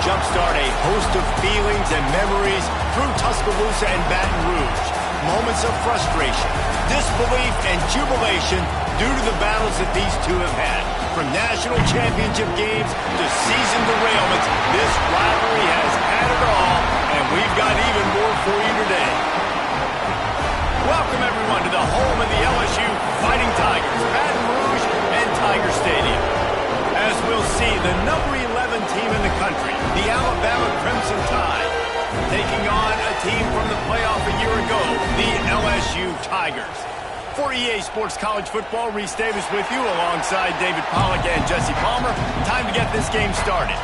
jumpstart a host of feelings and memories through Tuscaloosa and Baton Rouge. Moments of frustration, disbelief, and jubilation due to the battles that these two have had. From national championship games to season derailments, this rivalry has had it all, and we've got even more for you today. Welcome, everyone, to the home of the LSU Fighting Tigers, Baton Rouge and Tiger Stadium. As we'll see, the number 11 team in the country, the Alabama Crimson Tide, taking on a team from the playoff a year ago, the LSU Tigers. For EA Sports College Football, Reese Davis with you alongside David Pollack and Jesse Palmer. Time to get this game started.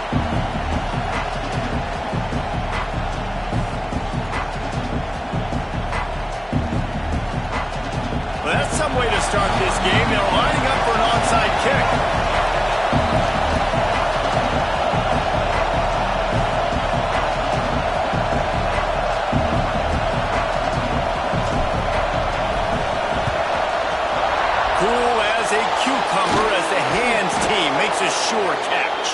Well, that's some way to start this game. They're lining up for an onside kick. As the hands team makes a sure catch.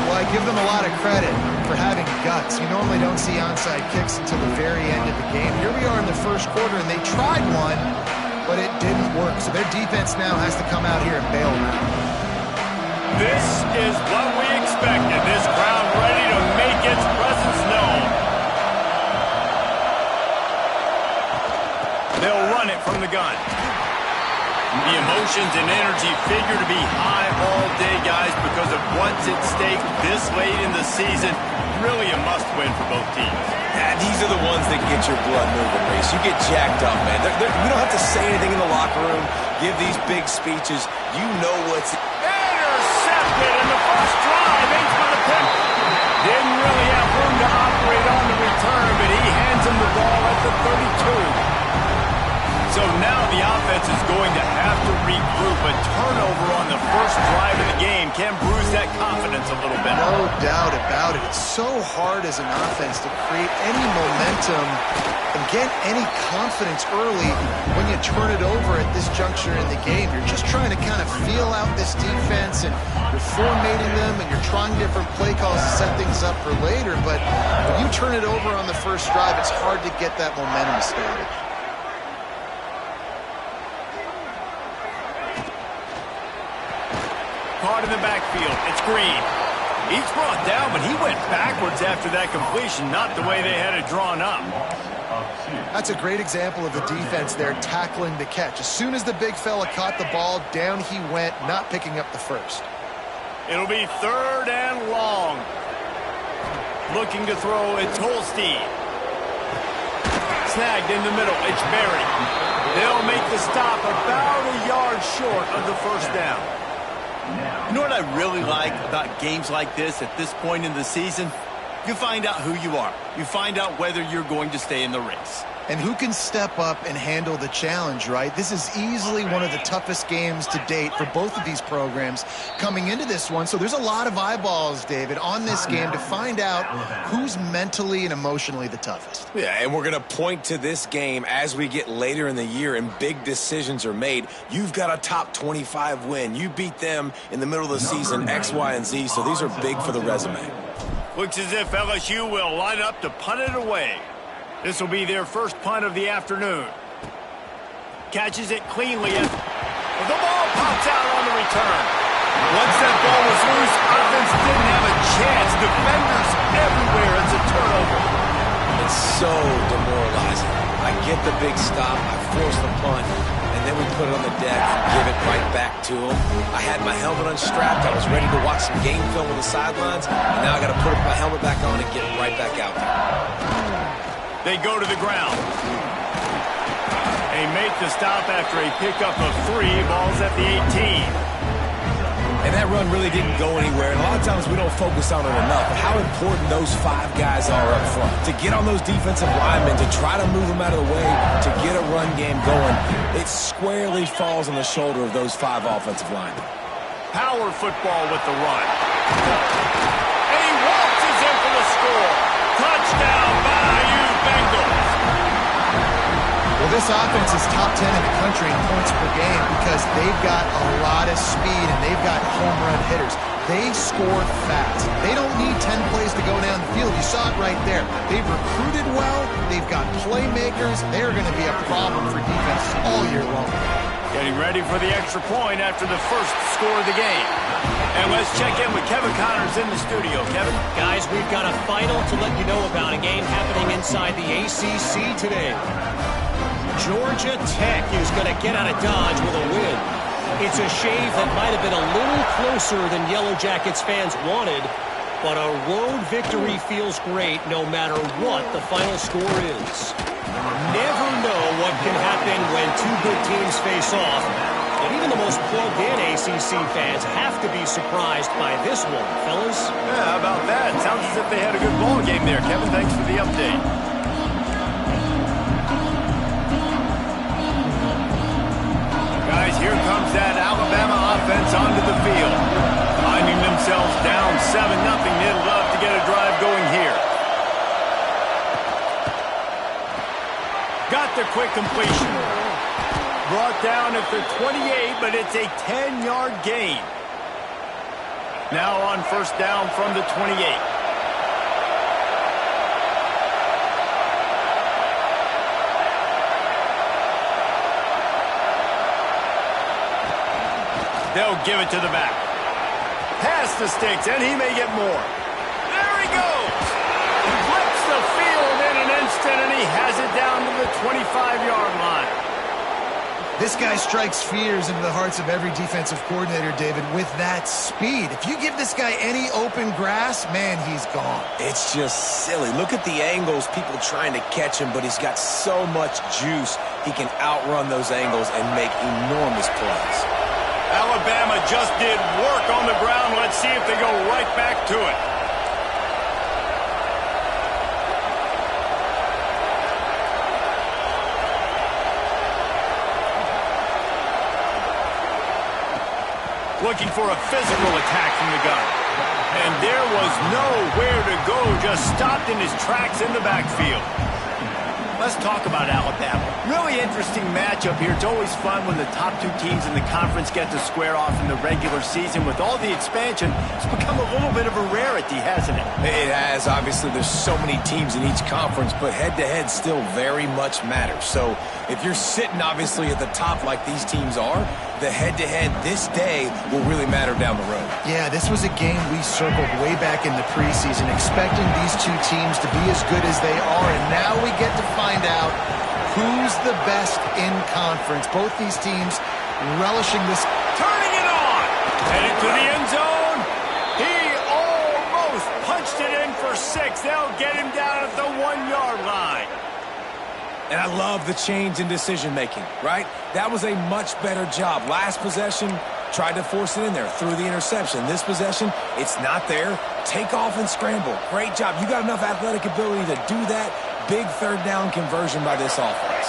Well, I give them a lot of credit for having guts. You normally don't see onside kicks until the very end of the game. Here we are in the first quarter, and they tried one, but it didn't work. So their defense now has to come out here and bail them out. This is what we expected. This crowd ready to make its presence known. They'll run it from the gun. The emotions and energy figure to be high all day, guys, because of what's at stake this late in the season. Really a must-win for both teams. Yeah, these are the ones that get your blood moving, Reese. You get jacked up, man. We don't have to say anything in the locker room, give these big speeches. You know what's... Intercepted in the first drive, aims for the pick. Didn't really have room to operate on the return, but he hands him the ball at the 32. So now the offense is going to have to regroup. A turnover on the first drive of the game can bruise that confidence a little bit. No doubt about it. It's so hard as an offense to create any momentum and get any confidence early when you turn it over at this juncture in the game. You're just trying to kind of feel out this defense, and you're formatting them, and you're trying different play calls to set things up for later. But when you turn it over on the first drive, it's hard to get that momentum started. Caught in the backfield. It's Green. He's brought down, but he went backwards after that completion, not the way they had it drawn up. That's a great example of the defense there tackling the catch. As soon as the big fella caught the ball, down he went, not picking up the first. It'll be 3rd and long. Looking to throw, it's Holstein. Snagged in the middle, it's Berry. They'll make the stop about a yard short of the first down. You know what I really like about games like this at this point in the season? You find out who you are. You find out whether you're going to stay in the race. And who can step up and handle the challenge, right? This is easily one of the toughest games to date for both of these programs coming into this one. So there's a lot of eyeballs, David, on this game to find out who's mentally and emotionally the toughest. Yeah, and we're going to point to this game as we get later in the year and big decisions are made. You've got a top 25 win. You beat them in the middle of the season, X, Y, and Z, so these are big for the resume. Looks as if LSU will line up to punt it away. This will be their first punt of the afternoon. Catches it cleanly as the ball pops out on the return. Once that ball was loose, offense didn't have a chance. Defenders everywhere. It's a turnover. It's so demoralizing. I get the big stop. I force the punt. And then we put it on the deck and give it right back to him. I had my helmet unstrapped. I was ready to watch some game film on the sidelines. And now I got to put my helmet back on and get right back out there. They go to the ground. They make the stop after a pickup of 3. Ball's at the 18. And that run really didn't go anywhere. And a lot of times we don't focus on it enough. But how important those 5 guys are up front. To get on those defensive linemen, to try to move them out of the way, to get a run game going, it squarely falls on the shoulder of those 5 offensive linemen. Power football with the run. And he waltzes in for the score. Touchdown, Bayou Bengals. Well, this this offense is top 10 in the country in points per game because they've got a lot of speed and they've got home run hitters. They score fast. They don't need 10 plays to go down the field. You saw it right there. They've recruited well. They've got playmakers. They're going to be a problem for defense all year long. Getting ready for the extra point after the first score of the game. And let's check in with Kevin Connors in the studio. Kevin? Guys, we've got a final to let you know about, a game happening inside the ACC today. Georgia Tech is going to get out of Dodge with a win. It's a shave that might have been a little closer than Yellow Jackets fans wanted, but a road victory feels great no matter what the final score is. Never know what can happen when two good teams face off, but even the most plugged-in ACC fans have to be surprised by this one, fellas. Yeah, how about that? Sounds as if they had a good ball game there, Kevin. Thanks for the update. Guys, here comes that Alabama offense onto the field. Finding themselves down 7-0. They'd love to get a drive going here. Got the quick completion. Brought down at the 28, but it's a 10-yard gain. Now on first down from the 28. They'll give it to the back. Past the sticks, and he may get more. There he goes. He flips the field in an instant, and he has it down to the 25-yard line. This guy strikes fears into the hearts of every defensive coordinator, David, with that speed. If you give this guy any open grass, man, he's gone. It's just silly. Look at the angles, people trying to catch him, but he's got so much juice. He can outrun those angles and make enormous plays. Alabama just did work on the ground. Let's see if they go right back to it. Looking for a physical attack from the gun. And there was nowhere to go, just stopped in his tracks in the backfield. Let's talk about Alabama. Really interesting matchup here. It's always fun when the top two teams in the conference get to square off in the regular season. With all the expansion, it's become a little bit of a rarity, hasn't it? It has. Obviously, there's so many teams in each conference, but head-to-head still very much matters. So if you're sitting, obviously, at the top like these teams are, the head-to-head this day will really matter down the road. Yeah, this was a game we circled way back in the preseason, expecting these two teams to be as good as they are, and now we get to find out who's the best in conference. Both these teams relishing this. Turning it on! Headed to the end zone. He almost punched it in for 6. They'll get him down at the 1-yard line. And I love the change in decision-making, right? That was a much better job. Last possession, tried to force it in there, threw the interception. This possession, it's not there. Take off and scramble. Great job. You got enough athletic ability to do that. Big third down conversion by this offense.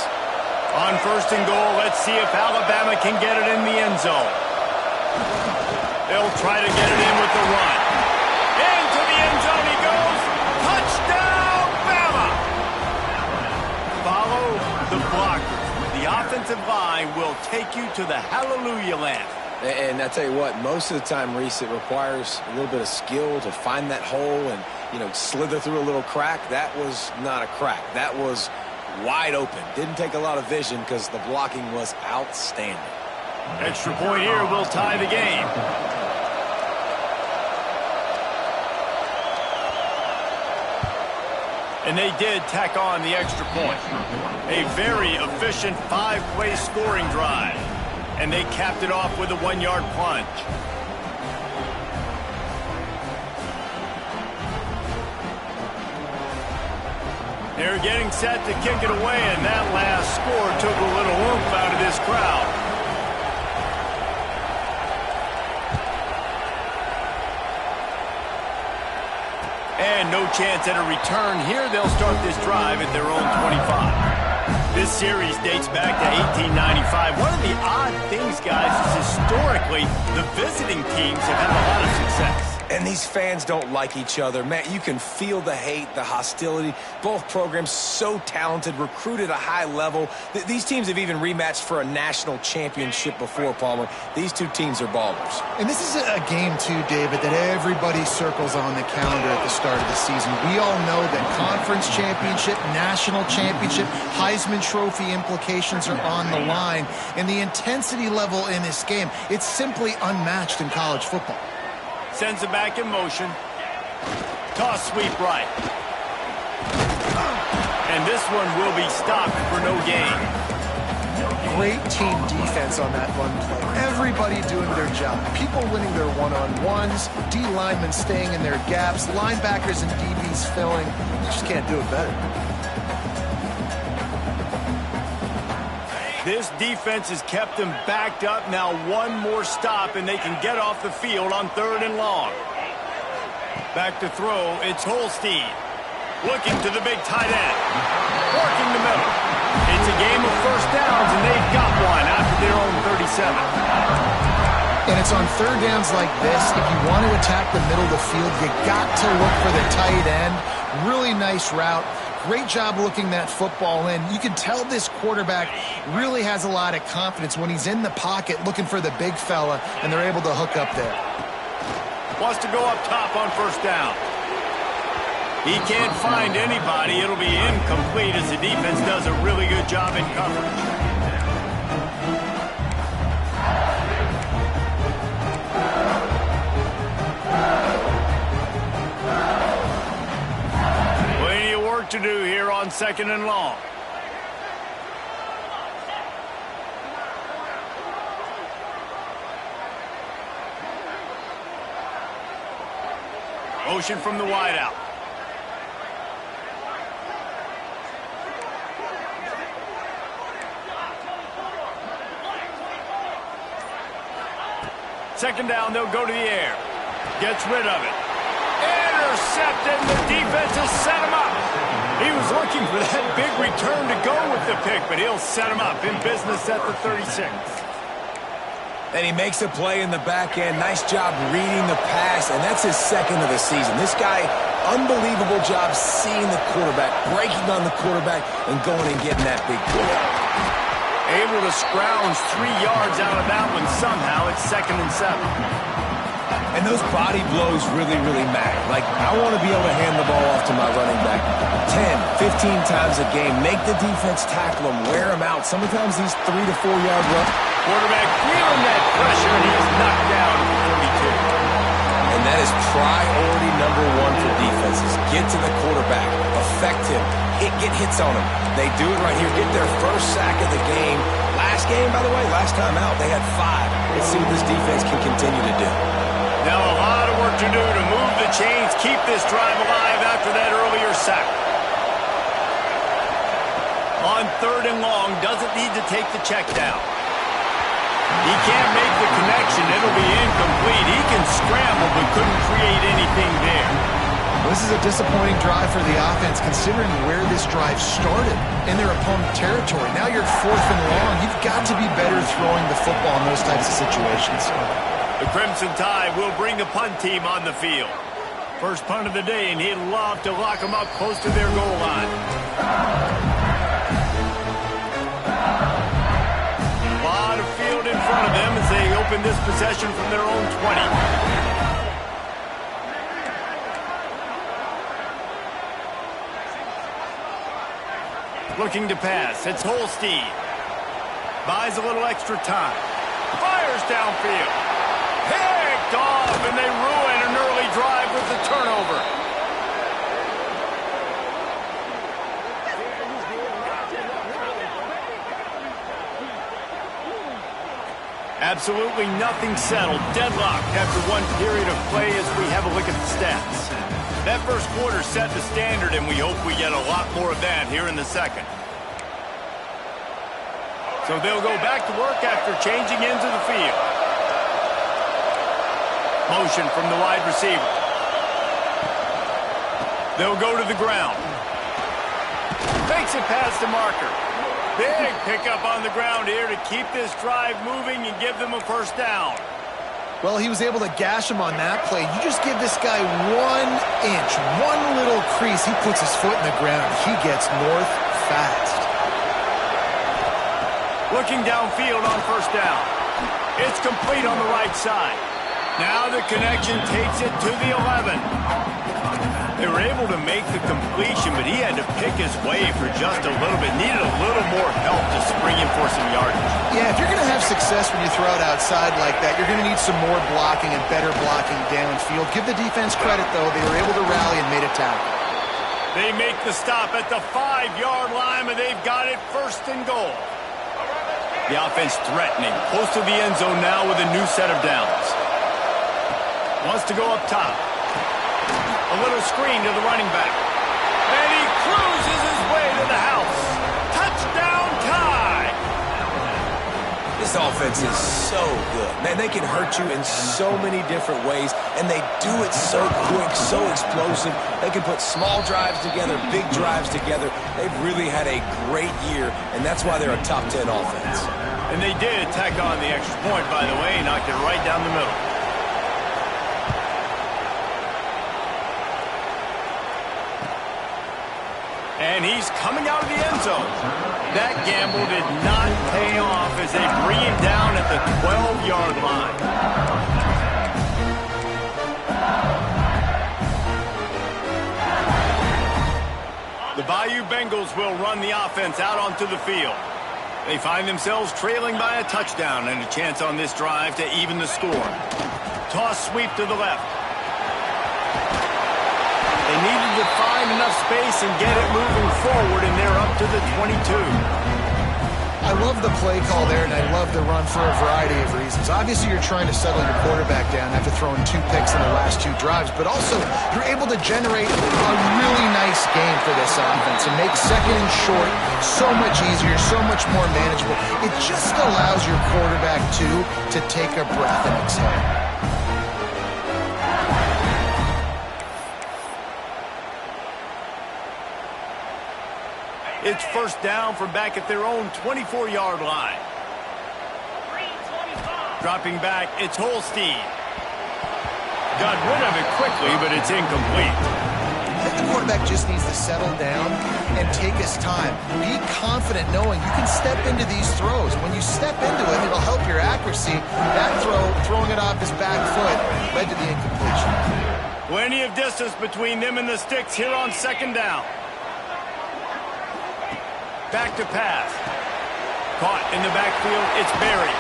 On first and goal, let's see if Alabama can get it in the end zone. They'll try to get it in with the run. Into the end zone he goes. Touchdown, Bama! Follow the blockers. The offensive line will take you to the hallelujah land. And I tell you what, most of the time, Reese, it requires a little bit of skill to find that hole and, slither through a little crack. That was not a crack. That was wide open. Didn't take a lot of vision because the blocking was outstanding. Extra point here will tie the game. And they did tack on the extra point. A very efficient 5-play scoring drive. And they capped it off with a 1-yard plunge. They're getting set to kick it away, and that last score took a little oomph out of this crowd. And no chance at a return here. They'll start this drive at their own 25. This series dates back to 1895. One of the odd things, guys, is historically the visiting teams have had a lot of success. And these fans don't like each other. Man, you can feel the hate, the hostility. Both programs so talented, recruited at a high level. These teams have even rematched for a national championship before, Palmer. These two teams are ballers. And this is a game, too, David, that everybody circles on the calendar at the start of the season. We all know that conference championship, national championship, Heisman Trophy implications are on the line. And the intensity level in this game, it's simply unmatched in college football. Sends it back in motion. Toss sweep right. And this one will be stopped for no gain. Great team defense on that run play. Everybody doing their job. People winning their one-on-ones, D linemen staying in their gaps, linebackers and DBs filling. You just can't do it better. This defense has kept them backed up. Now one more stop, and they can get off the field on 3rd and long. Back to throw, it's Holstein. Looking to the big tight end. Working the middle. It's a game of first downs, and they've got one after their own 37. And it's on 3rd downs like this. If you want to attack the middle of the field, you got to look for the tight end. Really nice route. Great job looking that football in. You can tell this quarterback really has a lot of confidence when he's in the pocket looking for the big fella, and they're able to hook up there. Wants to go up top on 1st down. He can't find anybody. It'll be incomplete as the defense does a really good job in coverage. To do here on 2nd and long. Motion from the wideout. Second down, they'll go to the air. Gets rid of it. Intercepted, and the defense has set him up. He was looking for that big return to go with the pick, but he'll set him up in business at the 36. And he makes a play in the back end. Nice job reading the pass, and that's his 2nd of the season. This guy, unbelievable job seeing the quarterback, breaking on the quarterback, and going and getting that big play. Able to scrounge 3 yards out of that one somehow. It's 2nd and 7. And those body blows really, really matter. Like, I want to be able to hand the ball off to my running back 10, 15 times a game. Make the defense tackle him, wear him out. Sometimes these 3 to 4 yard runs. Quarterback feeling that pressure, and he is knocked down at 42. And that is priority number 1 for defenses. Get to the quarterback, affect him, get hits on him. They do it right here. Get their first sack of the game. Last game, by the way, last time out, they had 5. Let's see what this defense can continue to do. Now a lot of work to do to move the chains, keep this drive alive after that earlier sack. On 3rd and long, doesn't need to take the check down. He can't make the connection. It'll be incomplete. He can scramble, but couldn't create anything there. This is a disappointing drive for the offense, considering where this drive started in their opponent territory. Now you're 4th and long. You've got to be better throwing the football in those types of situations. The Crimson Tide will bring the punt team on the field. First punt of the day, and he'd love to lock them up close to their goal line. A lot of field in front of them as they open this possession from their own 20. Looking to pass. It's Holstein. Buys a little extra time. Fires downfield. Picked off, and they ruin an early drive with the turnover. Absolutely nothing settled. Deadlocked after one period of play as we have a look at the stats. That first quarter set the standard, and we hope we get a lot more of that here in the 2nd. So they'll go back to work after changing into the field. Motion from the wide receiver. They'll go to the ground. Makes it past the marker. Big pickup on the ground here to keep this drive moving and give them a first down. Well, he was able to gash him on that play. You just give this guy 1 inch, one little crease. He puts his foot in the ground. He gets north fast. Looking downfield on first down. It's complete on the right side. Now the connection takes it to the 11. They were able to make the completion, but he had to pick his way for just a little bit. Needed a little more help to spring him for some yardage. Yeah, if you're going to have success when you throw it outside like that, you're going to need some more blocking and better blocking downfield. Give the defense credit, though. They were able to rally and made a tackle. They make the stop at the 5-yard line, and they've got it first and goal. The offense threatening, close to the end zone now with a new set of downs. Wants to go up top. A little screen to the running back. And he cruises his way to the house. Touchdown tie! This offense is so good. Man, they can hurt you in so many different ways, and they do it so quick, so explosive. They can put small drives together, big drives together. They've really had a great year, and that's why they're a top 10 offense. And they did tack on the extra point, by the way, knocked it right down the middle. And he's coming out of the end zone. That gamble did not pay off as they bring him down at the 12-yard line. The Bayou Bengals will run the offense out onto the field. They find themselves trailing by a touchdown and a chance on this drive to even the score. Toss sweep to the left. They needed to find enough space and get it moving forward, and they're up to the 22. I love the play call there, and I love the run for a variety of reasons. Obviously, you're trying to settle your quarterback down after throwing 2 picks in the last 2 drives, but also you're able to generate a really nice game for this offense and make second and short so much easier, so much more manageable. It just allows your quarterback, too, to take a breath and exhale. It's first down from back at their own 24-yard line. Dropping back, it's Holstein. Got rid of it quickly, but it's incomplete. I think the quarterback just needs to settle down and take his time. Be confident knowing you can step into these throws. When you step into it, it'll help your accuracy. That throwing it off his back foot, led to the incompletion. Plenty of distance between them and the sticks here on second down. Back to pass. Caught in the backfield, it's Berry.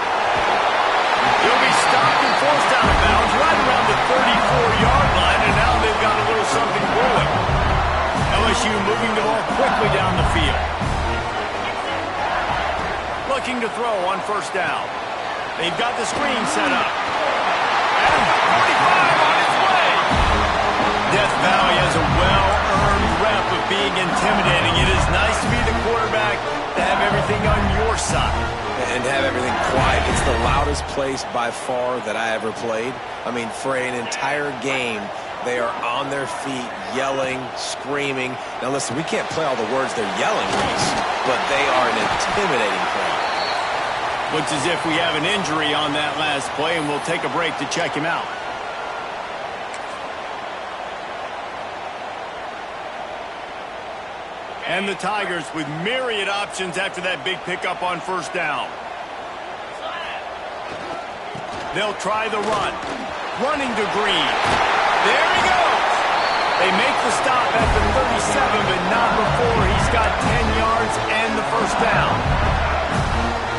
He'll be stopped and forced out of bounds right around the 34-yard line, and now they've got a little something brewing. LSU moving the ball quickly down the field. Looking to throw on first down. They've got the screen set up. And 45 on its way. Death Valley has a well-earned rep of being intimidating. It is nice to be the quarterback, to have everything on your side. And have everything quiet. It's the loudest place by far that I ever played. I mean, for an entire game, they are on their feet, yelling, screaming. Now listen, we can't play all the words they're yelling, Reese, but they are an intimidating crowd. Looks as if we have an injury on that last play, and we'll take a break to check him out. And the Tigers with myriad options after that big pickup on first down. They'll try the run. Running to Green. There he goes. They make the stop at the 37, but not before he's got 10 yards and the first down.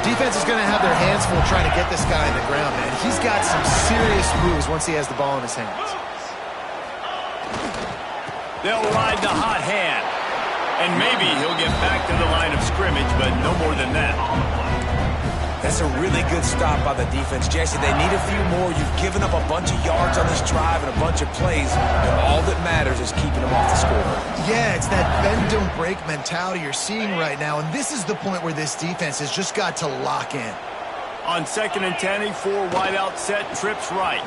Defense is going to have their hands full trying to get this guy on the ground, man. He's got some serious moves once he has the ball in his hands. They'll ride the hot hand. And maybe he'll get back to the line of scrimmage, but no more than that. That's a really good stop by the defense, Jesse. They need a few more. You've given up a bunch of yards on this drive and a bunch of plays, but all that matters is keeping them off the scoreboard. Yeah, it's that bend, don't break mentality you're seeing right now, and this is the point where this defense has just got to lock in. On second and 10, a 4 wide out set, trips right.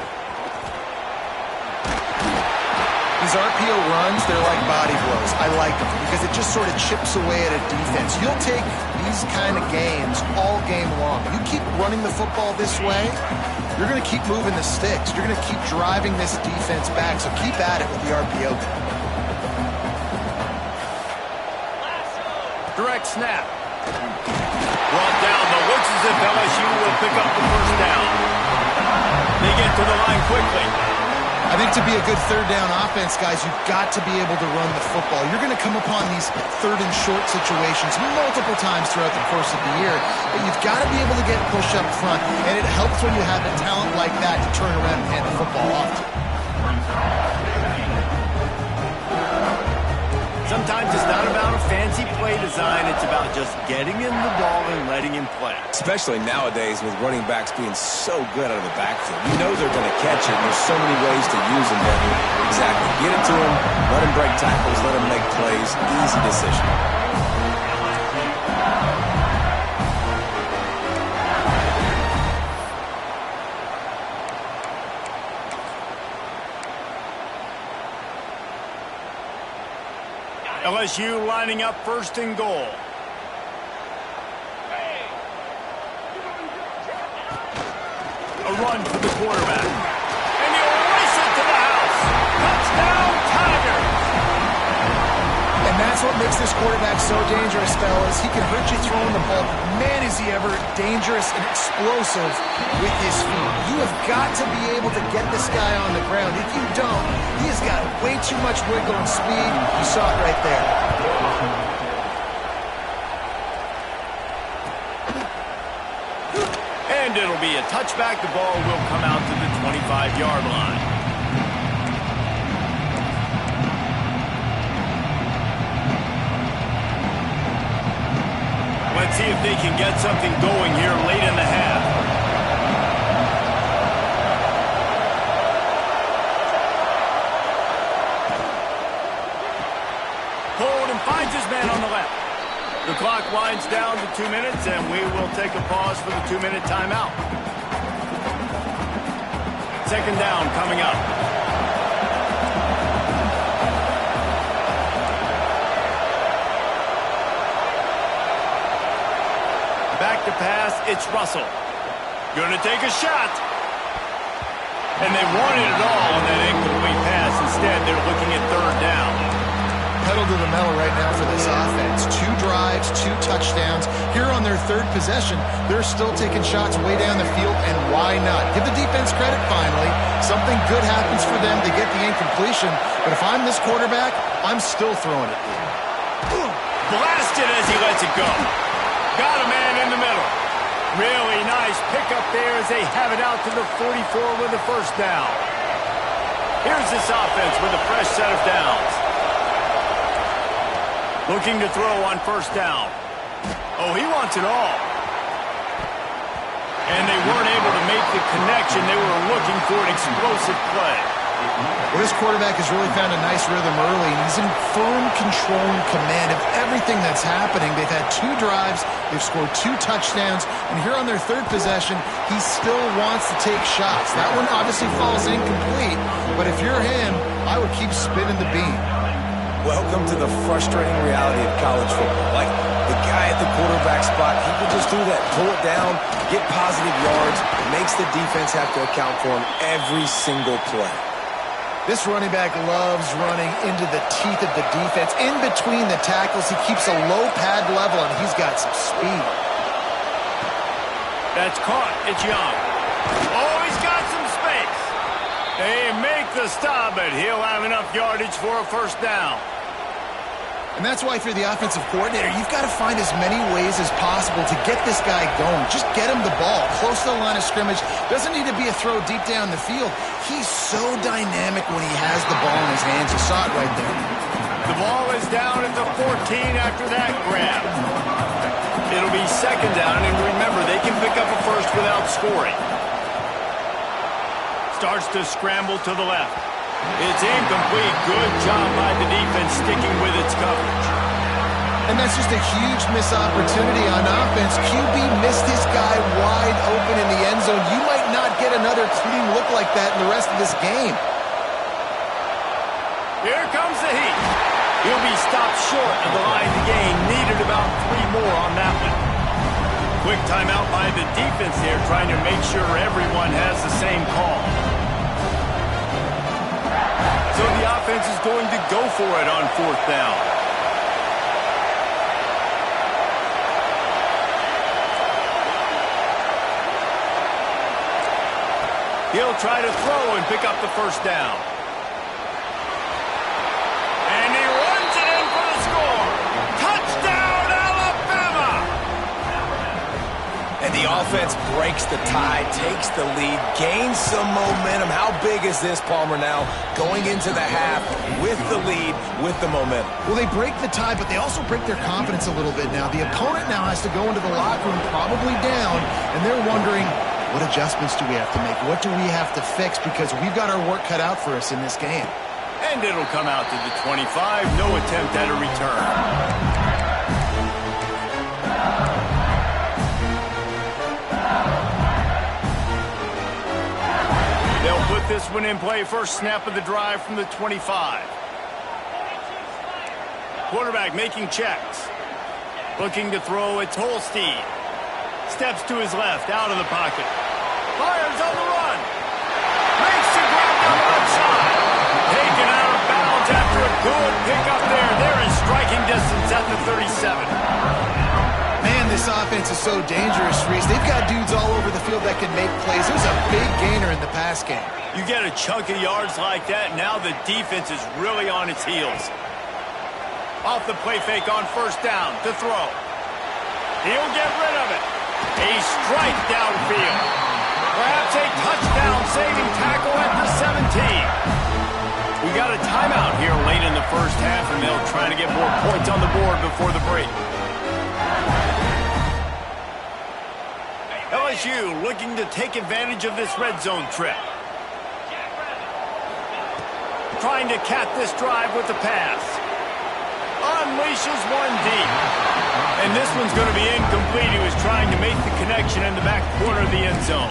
These RPO runs, they're like body blows. I like them because it just sort of chips away at a defense. You'll take these kind of games all game long. You keep running the football this way, you're going to keep moving the sticks. You're going to keep driving this defense back, so keep at it with the RPO. Direct snap. Brought down, but looks as if LSU will pick up the first down. They get to the line quickly. I think to be a good third down offense, guys, you've got to be able to run the football. You're going to come upon these third and short situations multiple times throughout the course of the year, but you've got to be able to get push up front, and it helps when you have a talent like that to turn around and hand the football off to. Sometimes it's not about a fancy play design. It's about just getting him the ball and letting him play. Especially nowadays with running backs being so good out of the backfield. You know they're going to catch it. There's so many ways to use them. But exactly. Get it to him. Let him break tackles. Let him make plays. Easy decision. LSU lining up first and goal. A run for the quarterback. And he'll race it to the house. Touchdown, Tigers! And that's what makes this quarterback so dangerous, fellas. He can hurt you throwing the ball. Man, is he ever dangerous and explosive with his feet. You have got to be able to get this guy on the ground. If you don't, he has got way too much wiggle and speed. You saw it right there. And it'll be a touchback. The ball will come out to the 25-yard line. Let's see if they can get something going here late in the half. Hold and finds his man on the left. The clock winds down to 2 minutes, and we will take a pause for the 2-minute timeout. Second down coming up. Back to pass, it's Russell. Gonna take a shot. And they wanted it all on that incomplete pass. Instead, they're looking at third down. Pedal to the metal right now for this offense. 2 drives, 2 touchdowns. Here on their third possession, they're still taking shots way down the field, and why not? Give the defense credit finally. Something good happens for them. They get the incompletion. But if I'm this quarterback, I'm still throwing it. Blasted as he lets it go. Got a man in the middle. Really nice pickup there as they have it out to the 44 with the first down. Here's this offense with a fresh set of downs. Looking to throw on first down. Oh, he wants it all. And they weren't able to make the connection. They were looking for an explosive play. Well, this quarterback has really found a nice rhythm early, and he's in firm control and command of everything that's happening. They've had 2 drives, they've scored 2 touchdowns, and here on their third possession, he still wants to take shots. That one obviously falls incomplete, but if you're him, I would keep spinning the beam. Welcome to the frustrating reality of college football. Like, the guy at the quarterback spot, he can just do that. Pull it down, get positive yards, makes the defense have to account for him every single play. This running back loves running into the teeth of the defense. In between the tackles, he keeps a low pad level, and he's got some speed. That's caught. It's Young. Oh, he's got some space. They make the stop, but he'll have enough yardage for a first down. And that's why if you're the offensive coordinator, you've got to find as many ways as possible to get this guy going. Just get him the ball close to the line of scrimmage. Doesn't need to be a throw deep down the field. He's so dynamic when he has the ball in his hands. You saw it right there. The ball is down at the 14 after that grab. It'll be second down, and remember, they can pick up a first without scoring. Starts to scramble to the left. It's incomplete. Good job by the defense sticking with its coverage. And that's just a huge missed opportunity on offense. QB missed his guy wide open in the end zone. You might not get another clean look like that in the rest of this game. Here comes the heat. He'll be stopped short of the line to gain. Needed about 3 more on that one. Quick timeout by the defense there, trying to make sure everyone has the same call. So the offense is going to go for it on 4th down. He'll try to throw and pick up the 1st down. And he runs it in for the score. Touchdown, Alabama! And the offense breaks the tie, takes the lead, gains some momentum. How big is this, Palmer, now? Going into the half with the lead, with the momentum. Well, they break the tie, but they also break their confidence a little bit now. The opponent now has to go into the locker room probably down, and they're wondering, what adjustments do we have to make? What do we have to fix? Because we've got our work cut out for us in this game. And it'll come out to the 25. No attempt at a return. They'll put this one in play. First snap of the drive from the 25. Quarterback making checks. Looking to throw. It's Holstein. Steps to his left, out of the pocket. Fires on the run. Makes the grab down the left side. Taken out of bounds after a good pickup there. They're in striking distance at the 37. Man, this offense is so dangerous, Reese. They've got dudes all over the field that can make plays. There's a big gainer in the pass game. You get a chunk of yards like that, now the defense is really on its heels. Off the play fake on 1st down to throw. He'll get rid of it. A strike downfield. Perhaps a touchdown-saving tackle at the 17. We got a timeout here late in the 1st half, and they'll try to get more points on the board before the break. LSU looking to take advantage of this red zone trip. Trying to cap this drive with the pass. Unleashes one deep. And this one's going to be incomplete. He was trying to make the connection in the back corner of the end zone.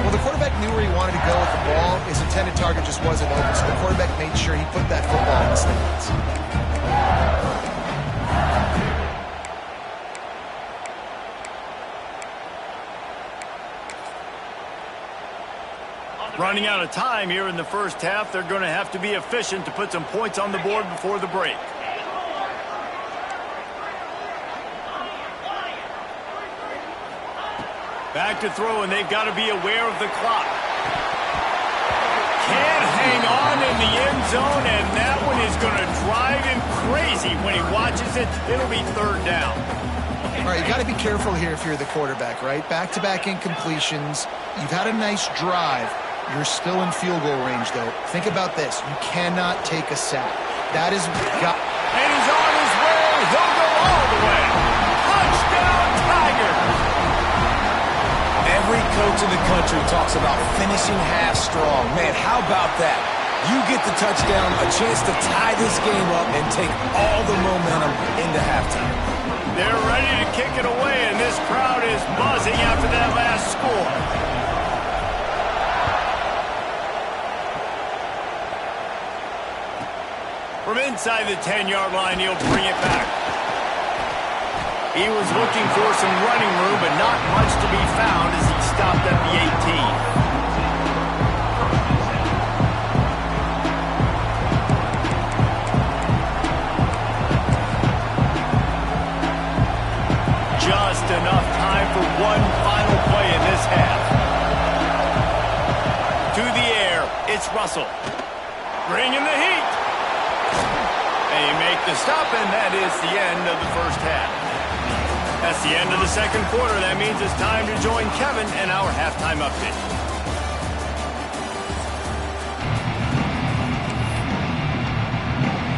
Well, the quarterback knew where he wanted to go with the ball. His intended target just wasn't open, so the quarterback made sure he put that football in the stands. Running out of time here in the 1st half. They're going to have to be efficient to put some points on the board before the break. Back to throw, and they've got to be aware of the clock. Can't hang on in the end zone, and that one is going to drive him crazy when he watches it. It'll be 3rd down. All right, you got to be careful here if you're the quarterback, right? Back-to-back incompletions. You've had a nice drive. You're still in field goal range, though. Think about this. You cannot take a sack. That is got. And he's on his way. He'll go all the way. Touchdown, Tigers. Every coach in the country talks about finishing half strong. Man, how about that? You get the touchdown, a chance to tie this game up and take all the momentum into halftime. They're ready to kick it away, and this crowd is buzzing after that last score. From inside the 10-yard line, he'll bring it back. He was looking for some running room, but not much to be found as he stopped at the 18. Just enough time for one final play in this half. To the air, it's Russell. Bringing the heat. They make the stop, and that is the end of the 1st half. That's the end of the 2nd quarter. That means it's time to join Kevin in our halftime update.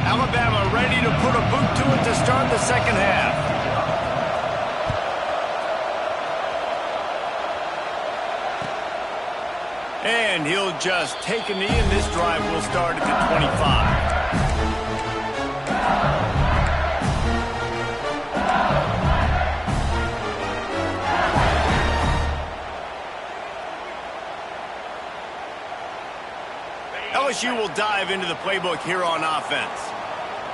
Alabama ready to put a boot to it to start the 2nd half. And he'll just take a knee, and this drive will start at the 25. LSU will dive into the playbook here on offense.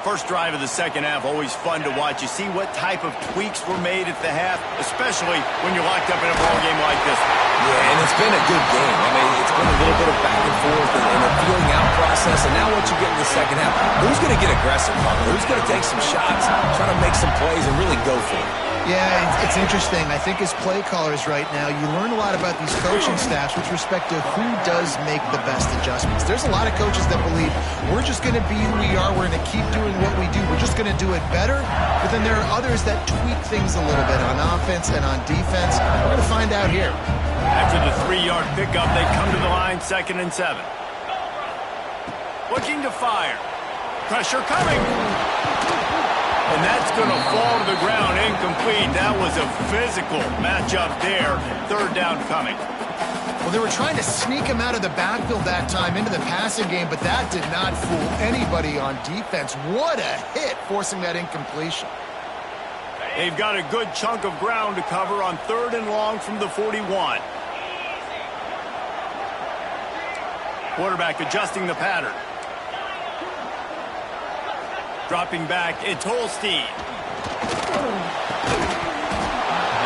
First drive of the second half, always fun to watch. You see what type of tweaks were made at the half, especially when you're locked up in a ball game like this. Yeah, and it's been a good game. I mean, it's been a little bit of back and forth and a feeling out process. And now what you get in the second half, who's going to get aggressive, Bubba? Who's going to take some shots, try to make some plays, and really go for it? Yeah, it's interesting. I think as play callers right now, you learn a lot about these coaching staffs with respect to who does make the best adjustments. There's a lot of coaches that believe we're just going to be who we are. We're going to keep doing what we do. We're just going to do it better. But then there are others that tweak things a little bit on offense and on defense. We're going to find out here. After the 3-yard pickup, they come to the line, 2nd and 7. Looking to fire. Pressure coming. And that's going to fall to the ground, incomplete. That was a physical matchup there. 3rd down coming. Well, they were trying to sneak him out of the backfield that time into the passing game, but that did not fool anybody on defense. What a hit, forcing that incompletion. They've got a good chunk of ground to cover on 3rd and long from the 41. Quarterback adjusting the pattern. Dropping back, it's Holstein.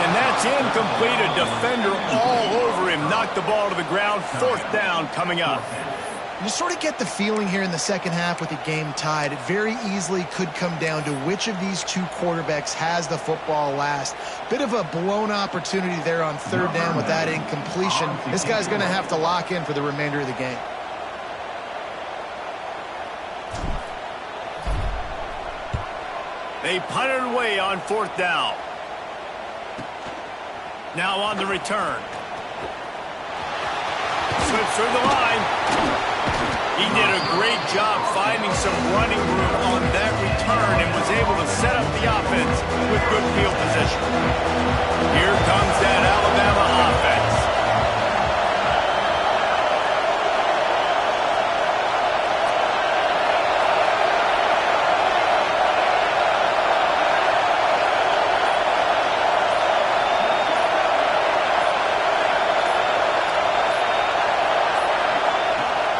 And that's incomplete. A defender all over him. Knocked the ball to the ground. 4th down coming up. You sort of get the feeling here in the second half with the game tied. It very easily could come down to which of these two quarterbacks has the football last. Bit of a blown opportunity there on 3rd down with that incompletion. This guy's going to have to lock in for the remainder of the game. They punted away on 4th down. Now on the return. Slips through the line. He did a great job finding some running room on that return and was able to set up the offense with good field position. Here comes that Alabama offense.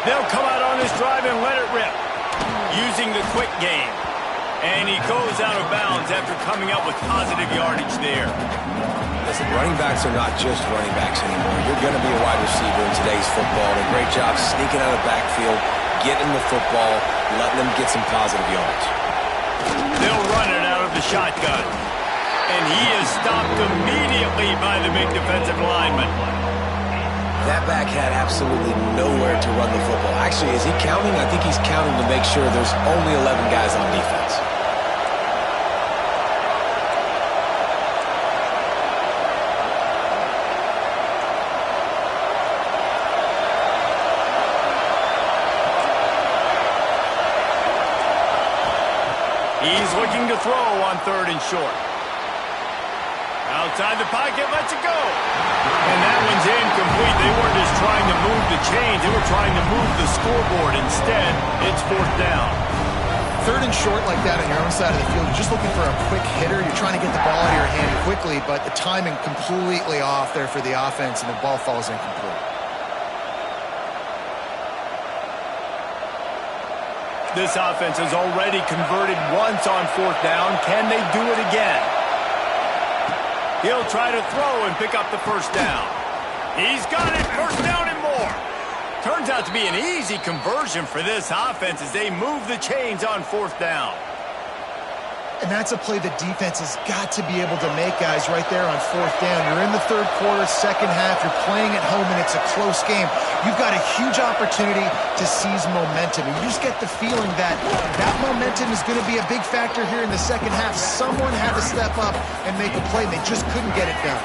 They'll come out on this drive and let it rip, using the quick game. And he goes out of bounds after coming up with positive yardage there. Listen, running backs are not just running backs anymore. You're going to be a wide receiver in today's football. And a great job sneaking out of the backfield, getting the football, letting them get some positive yards. They'll run it out of the shotgun. And he is stopped immediately by the big defensive lineman. That back had absolutely nowhere to run the football. Actually, is he counting? I think he's counting to make sure there's only 11 guys on defense. He's looking to throw on 3rd and short. Outside the pocket, lets it go. And that one's incomplete. They weren't just trying to move the chains. They were trying to move the scoreboard. Instead, it's 4th down. 3rd and short like that on your own side of the field. You're just looking for a quick hitter. You're trying to get the ball out of your hand quickly, but the timing completely off there for the offense, and the ball falls incomplete. This offense has already converted once on 4th down. Can they do it again? He'll try to throw and pick up the 1st down. He's got it. 1st down and more. Turns out to be an easy conversion for this offense as they move the chains on 4th down. And that's a play the defense has got to be able to make, guys, right there on 4th down. You're in the 3rd quarter, second half. You're playing at home, and it's a close game. You've got a huge opportunity to seize momentum. And you just get the feeling that that momentum is going to be a big factor here in the second half. Someone had to step up and make a play, and they just couldn't get it done.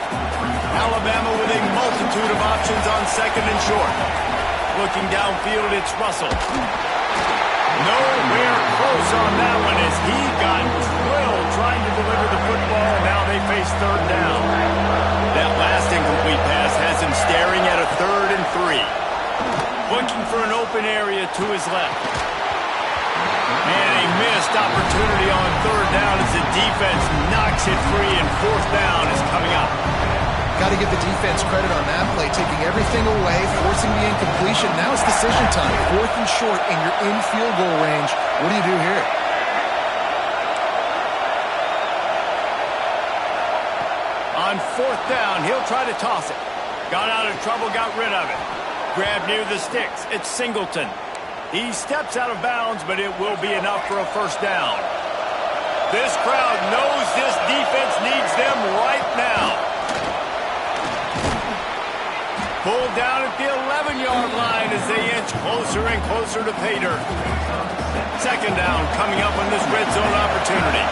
Alabama with a multitude of options on 2nd and short. Looking downfield, it's Russell. Nowhere close on that one as he got drilled trying to deliver the football. Now they face 3rd down. That last incomplete pass has him staring at a 3rd and 3. Looking for an open area to his left. And a missed opportunity on 3rd down as the defense knocks it free, and 4th down is coming up. Got to give the defense credit on that play, taking everything away, forcing the incompletion. Now it's decision time. 4th and short, and you're in field goal range. What do you do here? On 4th down, he'll try to toss it. Got out of trouble, got rid of it. Grab near the sticks. It's Singleton. He steps out of bounds, but it will be enough for a 1st down. This crowd knows this defense needs them right now. Pulled down at the 11-yard line as they inch closer and closer to pay dirt. 2nd down coming up on this red zone opportunity.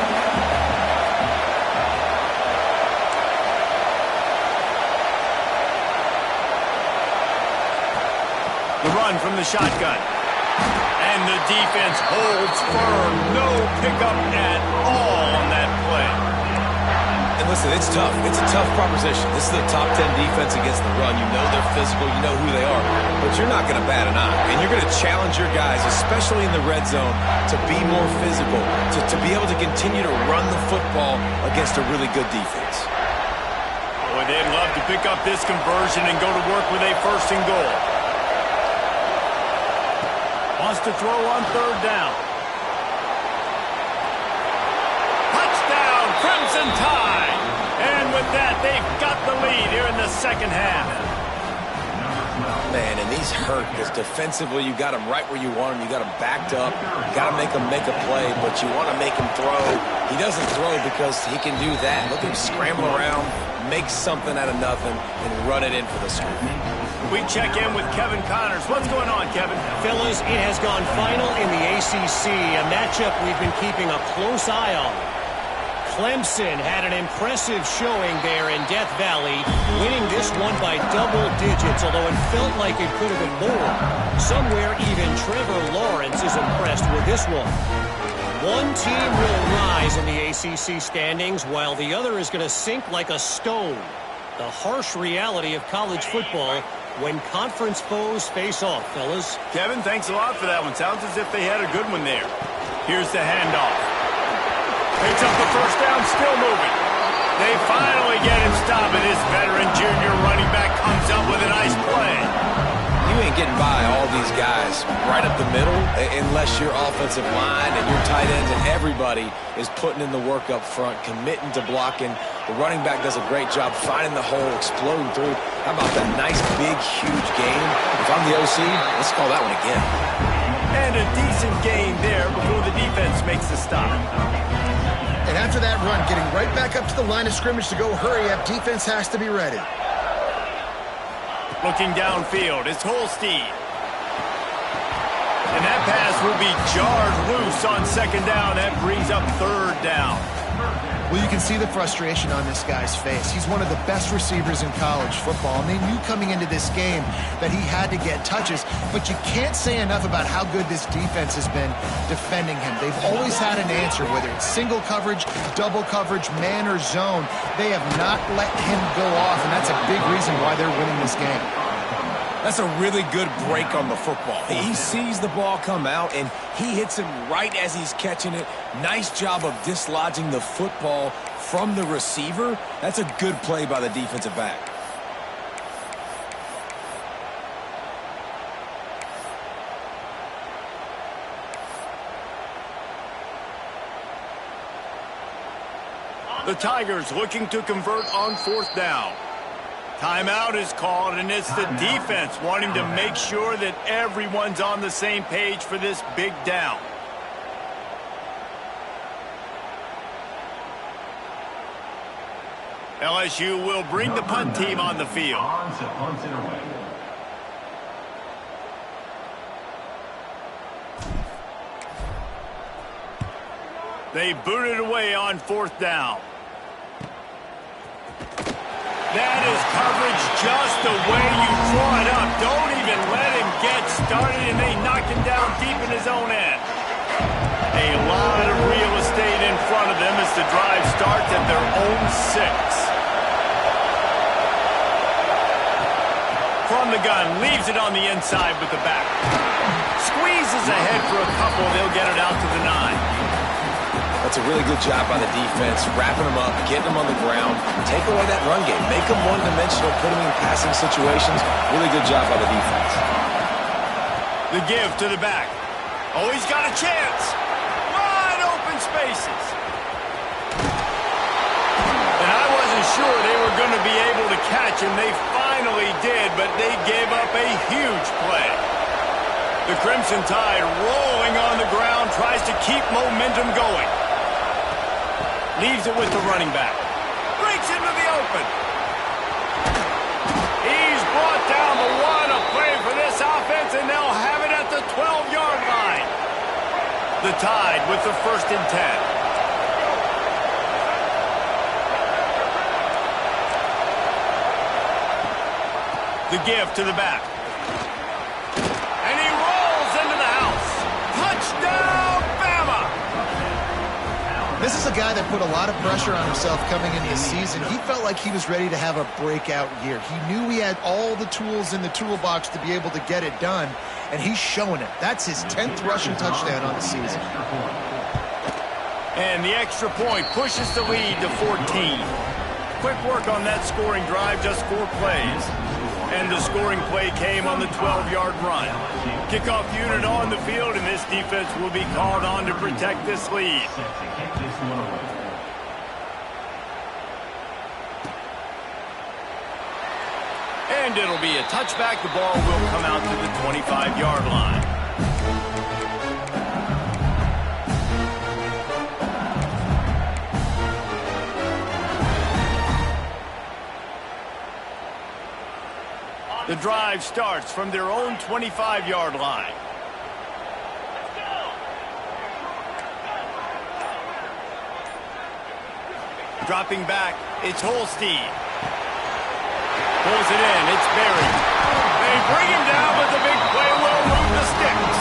The run from the shotgun. And the defense holds firm. No pickup at all on that play. And listen, it's tough. It's a tough proposition. This is the top 10 defense against the run. You know they're physical. You know who they are. But you're not going to bat an eye. And you're going to challenge your guys, especially in the red zone, to be more physical, to be able to continue to run the football against a really good defense. Boy, they'd love to pick up this conversion and go to work with a 1st and goal. Wants to throw on 3rd down. Touchdown, Crimson Tide. And with that, they've got the lead here in the 2nd half. Man, and these hurt because defensively you got them right where you want them. You got them backed up. You got to make them make a play, but you want to make him throw. He doesn't throw because he can do that. Look at him scramble around, make something out of nothing, and run it in for the score. We check in with Kevin Connors. What's going on, Kevin? Fellas, it has gone final in the ACC, a matchup we've been keeping a close eye on. Clemson had an impressive showing there in Death Valley, winning this one by double digits, although it felt like it could have been more. Somewhere even Trevor Lawrence is impressed with this one. One team will rise in the ACC standings, while the other is going to sink like a stone. The harsh reality of college football when conference foes face off, fellas. Kevin, thanks a lot for that one. Sounds as if they had a good one there. Here's the handoff. Picks up the 1st down, still moving. They finally get him stopped, and his veteran junior running back comes up with a nice play. You ain't getting by all these guys right up the middle unless your offensive line and your tight ends and everybody is putting in the work up front, committing to blocking. The running back does a great job finding the hole, exploding through. How about that nice, big, huge game? If I'm the OC, let's call that one again. And a decent gain there before the defense makes the stop. And after that run, getting right back up to the line of scrimmage to go hurry up, defense has to be ready. Looking downfield, it's Holstein. And that pass will be jarred loose on 2nd down. That brings up 3rd down. Well, you can see the frustration on this guy's face. He's one of the best receivers in college football, and they knew coming into this game that he had to get touches, but you can't say enough about how good this defense has been defending him. They've always had an answer, whether it's single coverage, double coverage, man or zone. They have not let him go off, and that's a big reason why they're winning this game. That's a really good break on the football. He sees the ball come out, and he hits him right as he's catching it. Nice job of dislodging the football from the receiver. That's a good play by the defensive back. The Tigers looking to convert on 4th down. Timeout is called, and it's the defense wanting to make sure that everyone's on the same page for this big down. LSU will bring the punt team on the field. They boot it away on 4th down. That is coverage just the way you draw it up. Don't even let him get started, and they knock him down deep in his own end. A lot of real estate in front of them as the drive starts at their own 6. From the gun, leaves it on the inside with the back. Squeezes ahead for a couple. They'll get it out to the 9. A That's a really good job by the defense, wrapping them up, getting them on the ground, take away that run game, make them one-dimensional, put them in passing situations. Really good job by the defense. The give to the back. Oh, he's got a chance. Wide open spaces. And I wasn't sure they were going to be able to catch him. They finally did, but they gave up a huge play. The Crimson Tide rolling on the ground, tries to keep momentum going. Leaves it with the running back. Breaks into the open. He's brought down the one. A play for this offense, and they'll have it at the 12-yard line. The Tide with the 1st and 10. The give to the back. And he rolls into the house. Touchdown, Bama! This is a guy that put a lot of pressure on himself coming into the season. He felt like he was ready to have a breakout year. He knew he had all the tools in the toolbox to be able to get it done, and he's showing it. That's his 10th rushing touchdown on the season. And the extra point pushes the lead to 14. Quick work on that scoring drive, just 4 plays. And the scoring play came on the 12-yard run. Kickoff unit on the field, and this defense will be called on to protect this lead. And it'll be a touchback. The ball will come out to the 25-yard line. The drive starts from their own 25-yard line. Dropping back, it's Holstein. Pulls it in, it's buried. They bring him down, but the big play will move the sticks.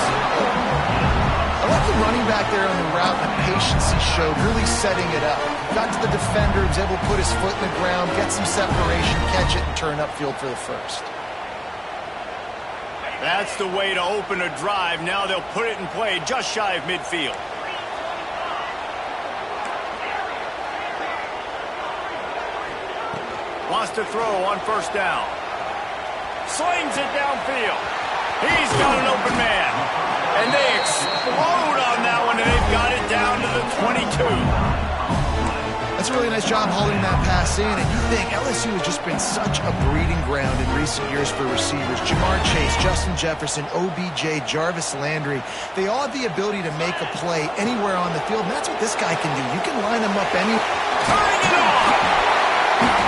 I like the running back there on the route and the patience he showed, really setting it up. Got to the defender, was able to put his foot in the ground, get some separation, catch it, and turn upfield for the first. That's the way to open a drive. Now they'll put it in play just shy of midfield. Wants to throw on 1st down. Slings it downfield. He's got an open man. And they explode on that one, and they've got it down to the 22. That's a really nice job holding that pass in, and you think LSU has just been such a breeding ground in recent years for receivers. Jamar Chase, Justin Jefferson, OBJ, Jarvis Landry, they all have the ability to make a play anywhere on the field, and that's what this guy can do. You can line them up any... Turning it off!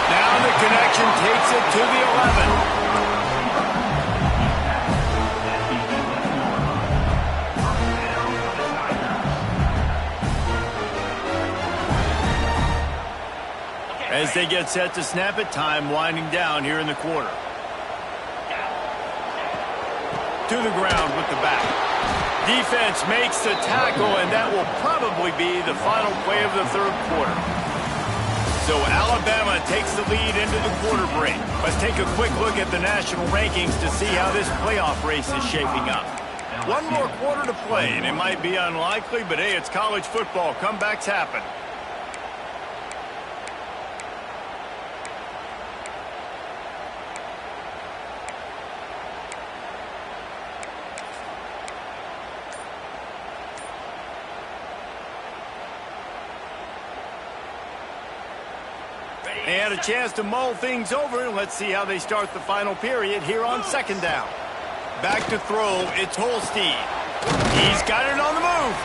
Now the connection takes it to the 11. As they get set to snap it, time winding down here in the quarter. To the ground with the back. Defense makes the tackle, and that will probably be the final play of the 3rd quarter. So Alabama takes the lead into the quarter break. Let's take a quick look at the national rankings to see how this playoff race is shaping up. One more quarter to play, and it might be unlikely, but hey, it's college football. Comebacks happen. They had a chance to mull things over. Let's see how they start the final period here on 2nd down. Back to throw, it's Holstein. He's got it on the move.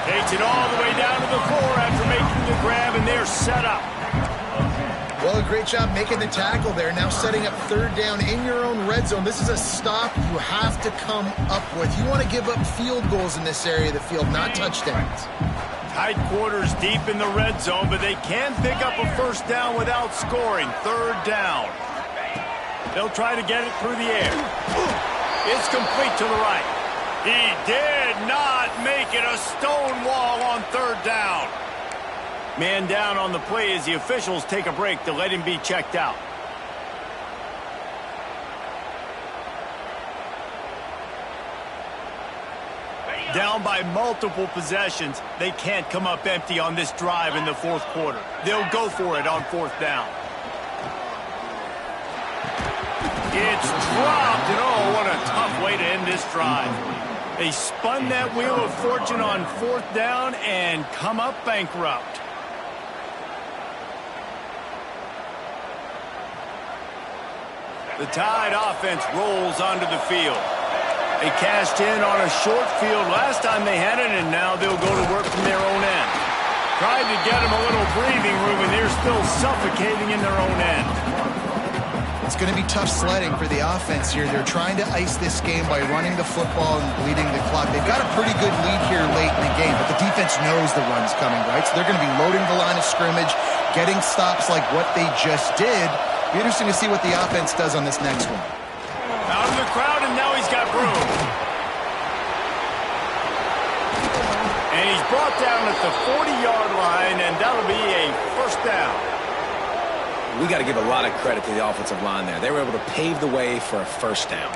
Takes it all the way down to the 4 after making the grab, and they're set up. Well, a great job making the tackle there. Now setting up 3rd down in your own red zone. This is a stop you have to come up with. You want to give up field goals in this area of the field, not touchdowns. Tight quarters deep in the red zone, but they can pick up a 1st down without scoring. 3rd down. They'll try to get it through the air. It's complete to the right. He did not make it. A stone wall on 3rd down. Man down on the play as the officials take a break to let him be checked out. Down by multiple possessions, they can't come up empty on this drive in the fourth quarter. They'll go for it on fourth down. It's dropped, and oh, what a tough way to end this drive. They spun that wheel of fortune on fourth down and come up bankrupt. The Tide offense rolls onto the field. They cashed in on a short field last time they had it, and now they'll go to work from their own end. Tried to get them a little breathing room, and they're still suffocating in their own end. It's going to be tough sledding for the offense here. They're trying to ice this game by running the football and bleeding the clock. They've got a pretty good lead here late in the game, but the defense knows the run's coming, right? So they're going to be loading the line of scrimmage, getting stops like what they just did. Be interesting to see what the offense does on this next one. Out of the crowd, and now he's got room. And he's brought down at the 40-yard line, and that'll be a first down. We got to give a lot of credit to the offensive line there. They were able to pave the way for a first down.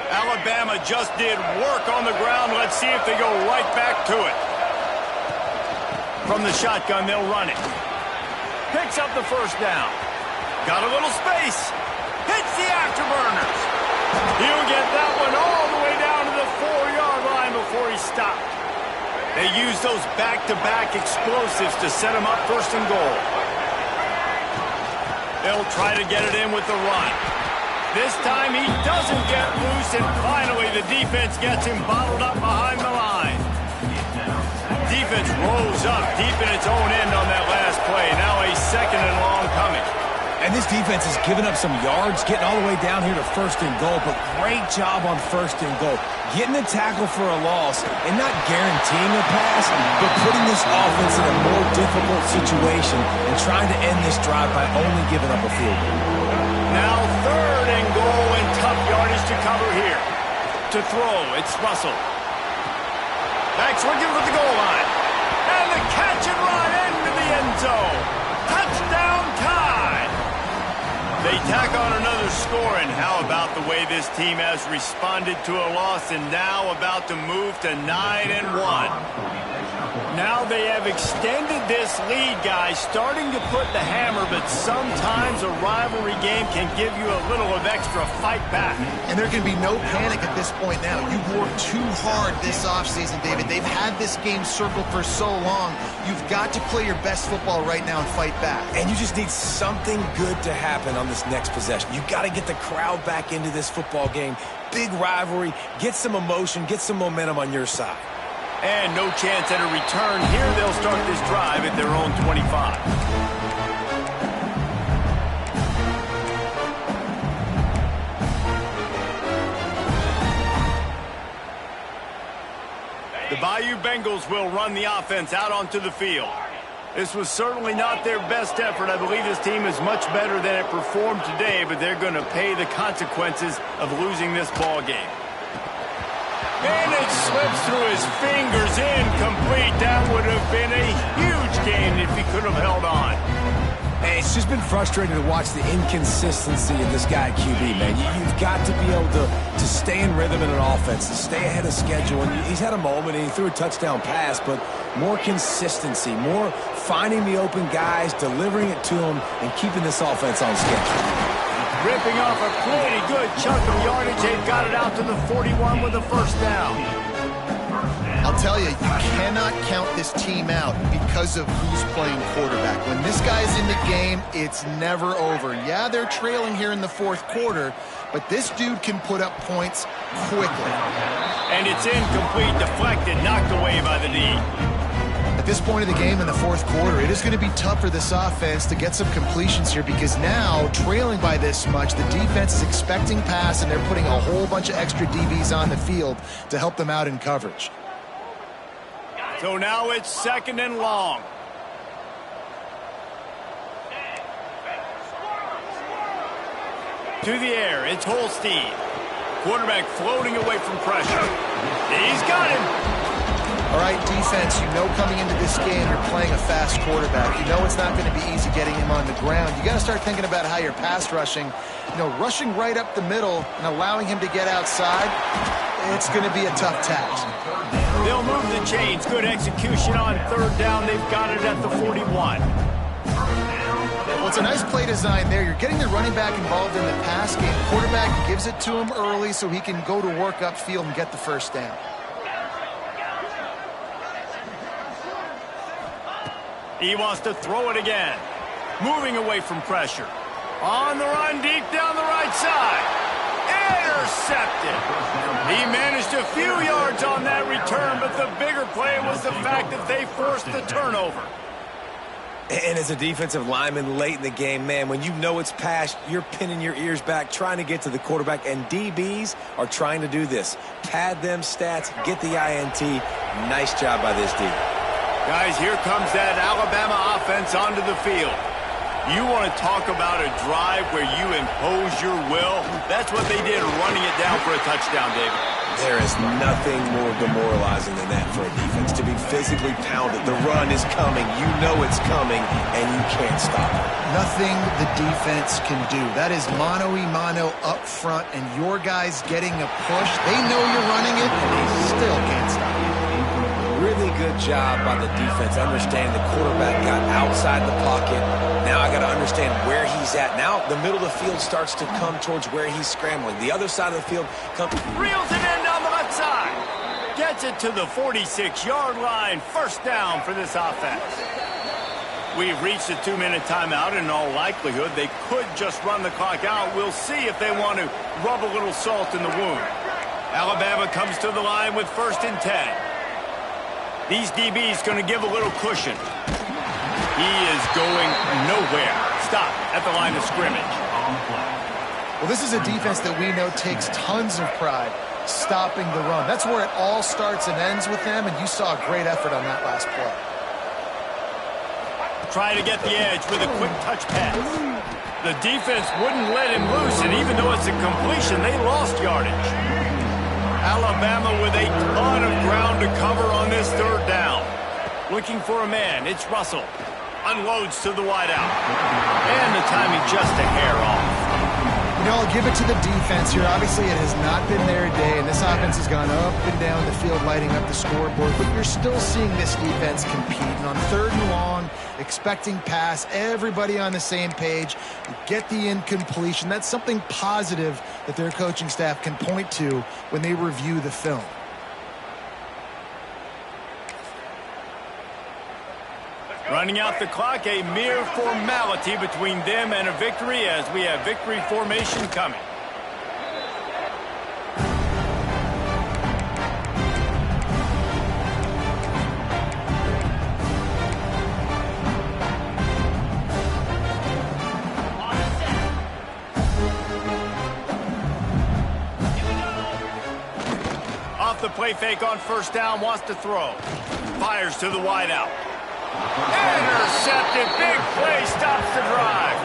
Alabama just did work on the ground. Let's see if they go right back to it. From the shotgun, they'll run it. Picks up the first down. Got a little space. Hits the afterburners. He'll get that one all the way down to the 4-yard line before he stopped. They use those back-to-back explosives to set him up first and goal. They'll try to get it in with the run. This time he doesn't get loose, and finally the defense gets him bottled up behind the line. Defense rolls up deep in its own end on that last play. Now a second and long coming. And this defense has given up some yards, getting all the way down here to first and goal, but great job on first and goal. Getting the tackle for a loss and not guaranteeing a pass, but putting this offense in a more difficult situation and trying to end this drive by only giving up a field goal. Now third and goal and tough yardage to cover here. To throw, it's Russell. Back swinging with the goal line. And the catch and run into the end zone. Touchdown Tide. They tack on another score, and how about the way this team has responded to a loss and now about to move to 9-1. Now they have extended this lead, guys, starting to put the hammer, but sometimes a rivalry game can give you a little of extra fight back. And there can be no panic at this point now. You've worked too hard this offseason, David. They've had this game circled for so long. You've got to play your best football right now and fight back. And you just need something good to happen on this next possession. You've got to get the crowd back into this football game. Big rivalry. Get some emotion. Get some momentum on your side. And no chance at a return. Here they'll start this drive at their own 25. The Bayou Bengals will run the offense out onto the field. This was certainly not their best effort. I believe this team is much better than it performed today, but they're going to pay the consequences of losing this ball game. And it slips through his fingers, incomplete. That would have been a huge gain if he could have held on. Hey, it's just been frustrating to watch the inconsistency of this guy at QB, man. You've got to be able to stay in rhythm in an offense, to stay ahead of schedule. And he's had a moment, and he threw a touchdown pass, but more consistency, more finding the open guys, delivering it to them, and keeping this offense on schedule. Ripping off a pretty good chunk of yardage. They've got it out to the 41 with a first down. I'll tell you, you cannot count this team out because of who's playing quarterback. When this guy's in the game, it's never over. Yeah, they're trailing here in the fourth quarter, but this dude can put up points quickly. And it's incomplete, deflected, knocked away by the D. At this point of the game in the fourth quarter, it is going to be tough for this offense to get some completions here because now, trailing by this much, the defense is expecting pass, and they're putting a whole bunch of extra DBs on the field to help them out in coverage. So now it's second and long. To the air, it's Holstein. Quarterback floating away from pressure. He's got him. All right, defense, you know coming into this game you're playing a fast quarterback. You know it's not going to be easy getting him on the ground. You got to start thinking about how you're pass rushing. You know, rushing right up the middle and allowing him to get outside, it's going to be a tough task. They'll move the chains. Good execution on third down. They've got it at the 41. Well, it's a nice play design there. You're getting the running back involved in the pass game. Quarterback gives it to him early so he can go to work upfield and get the first down. He wants to throw it again. Moving away from pressure. On the run, deep down the right side. Intercepted. He managed a few yards on that return, but the bigger play was the fact that they forced the turnover. And as a defensive lineman late in the game, man, when you know it's past, you're pinning your ears back, trying to get to the quarterback, and DBs are trying to do this. Pad them stats, get the INT. Nice job by this D. Guys, here comes that Alabama offense onto the field. You want to talk about a drive where you impose your will? That's what they did, running it down for a touchdown, David. There is nothing more demoralizing than that for a defense, to be physically pounded. The run is coming. You know it's coming, and you can't stop it. Nothing the defense can do. That is mano-a-mano up front, and your guys getting a push. They know you're running it, and they still can't stop it. Really good job by the defense understanding the quarterback got outside the pocket. Now I got to understand where he's at. Now the middle of the field starts to come towards where he's scrambling. The other side of the field comes. Reels it in down the left side. Gets it to the 46-yard line. First down for this offense. We've reached a 2-minute timeout. In all likelihood, they could just run the clock out. We'll see if they want to rub a little salt in the wound. Alabama comes to the line with 1st and 10. These DBs going to give a little cushion. He is going nowhere. Stop at the line of scrimmage. Well, this is a defense that we know takes tons of pride stopping the run. That's where it all starts and ends with them, and you saw a great effort on that last play. Try to get the edge with a quick touch pass. The defense wouldn't let him loose, and even though it's a completion, they lost yardage. Alabama with a ton of ground to cover on this third down. Looking for a man. It's Russell. Unloads to the wideout. And the timing just a hair off. You know, I'll give it to the defense here. Obviously, it has not been their day, and this offense has gone up and down the field, lighting up the scoreboard. But you're still seeing this defense compete. And on 3rd and long, expecting pass, everybody on the same page. You get the incompletion. That's something positive that their coaching staff can point to when they review the film. Running out the clock, a mere formality between them and a victory as we have victory formation coming. Off the play fake on 1st down, wants to throw. Fires to the wideout. Intercepted. Big play stops the drive.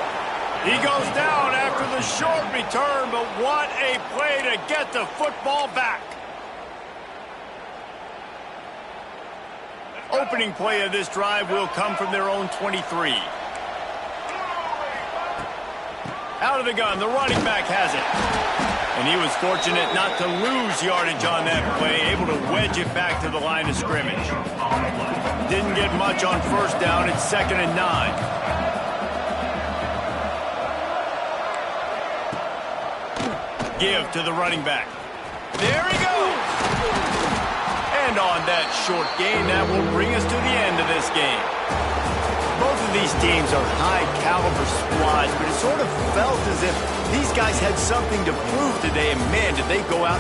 He goes down after the short return, but what a play to get the football back. Opening play of this drive will come from their own 23. Out of the gun, the running back has it. And he was fortunate not to lose yardage on that play, able to wedge it back to the line of scrimmage. Didn't get much on 1st down. It's 2nd and 9. Give to the running back. There he goes. And on that short gain, that will bring us to the end of this game. Both of these teams are high-caliber squads, but it sort of felt as if these guys had something to prove today, and man, did they go out